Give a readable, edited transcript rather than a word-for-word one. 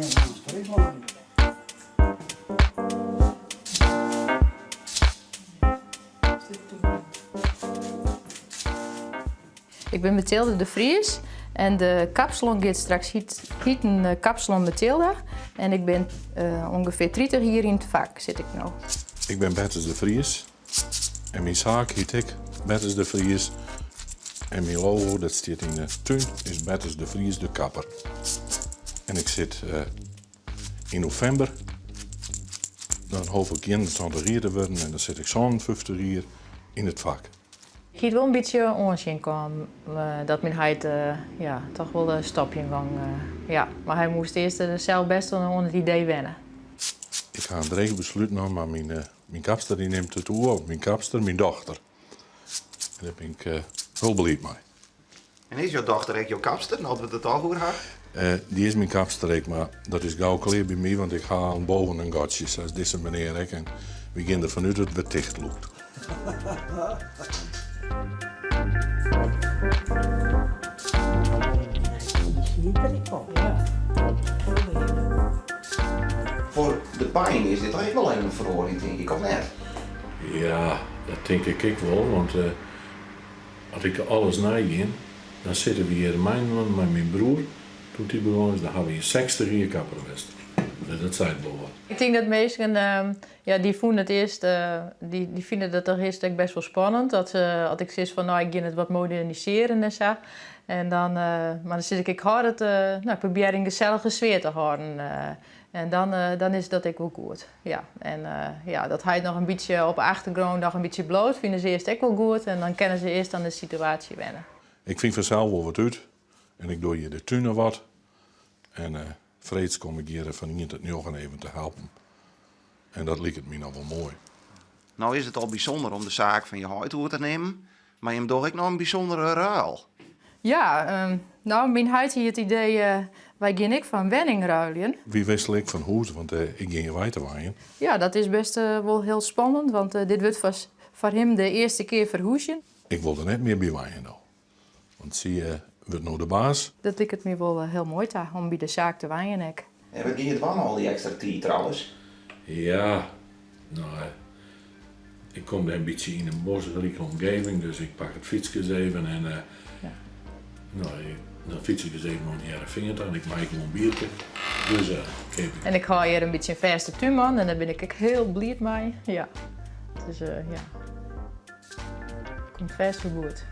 Ik ben Mathilde de Vries en de kapsalon gaat straks hieten kapsalon Mathilde. En ik ben ongeveer 30 hier in het vak zit ik nu. Ik ben Bertus de Vries en mijn zaak heet ik Bertus de Vries. En mijn logo, dat staat in de tuin, is Bertus de Vries de kapper. En ik zit in november, dan hoop ik 21 jaar te worden en dan zit ik zo'n 50 jaar in het vak. Ik heb wel een beetje onzin komen dat mijn heid toch wel een stapje gang. Ja. Maar hij moest eerst zelf best wel onder het idee wennen. Ik ga een dreig besluit nemen, maar mijn kapster die neemt het toe, mijn kapster, mijn dochter. En daar ben ik wel beleid mee. En is jouw dochter ook jouw kapster? Hadden we het al over haar? Die is mijn kapster, maar dat is gauw klaar bij mij, want ik ga aan boven en gatjes, zoals deze meneer. En we gaan er vanuit dat het weer dicht loopt. Voor de pijn is dit echt wel een verhoring, denk ik, of net? Ja, dat denk ik wel, want als ik alles nagin, dan zitten we hier in Mijnland met mijn broer. Toen die begon is, dan hebben we hier 60 jaar kapper geweest. Dat zei het wel wat. Ik denk dat mensen, die voelen het eerst, die vinden dat toch eerst best wel spannend. Dat als ik zeg van, nou, ik ga het wat moderniseren en zo. En dan, maar dan zit ik hard ik probeer een gezellige sfeer te houden. En dan is dat ook wel goed. Ja. En dat hij nog een beetje op de achtergrond nog een beetje bloot, vinden ze eerst ook wel goed. En dan kennen ze eerst aan de situatie wennen. Ik vind vanzelf wel wat uit. En ik doe hier de tuinen wat. En vreeds kom ik hier van hier tot nog even te helpen. En dat lijkt het me nog wel mooi. Nou is het al bijzonder om de zaak van je huid door te nemen, maar je hebt toch ook nog een bijzondere ruil. Ja, mijn huid hier het idee, wij gaan ik van wenning ruilen. Wie wissel ik van huis, want ik ging hier weiter waaien. Ja, dat is best wel heel spannend, want dit wordt voor hem de eerste keer verhuizen. Ik wil er net meer bij waaien nou. Want zie je, wordt nou de baas. Dat ik het me wel heel mooi ta om bij de zaak te waaien. En wat ging het wel al die extra tijd trouwens? Ja, nou, ik kom een beetje in een bosrijke omgeving, dus ik pak het fietsje even en dan fiets ik eens even naar de vinger en ik maak een biertje. Dus kijk. En ik ga hier een beetje een verste tuinman en daar ben ik ook heel blij mee. Ja, dus komt vast wel goed.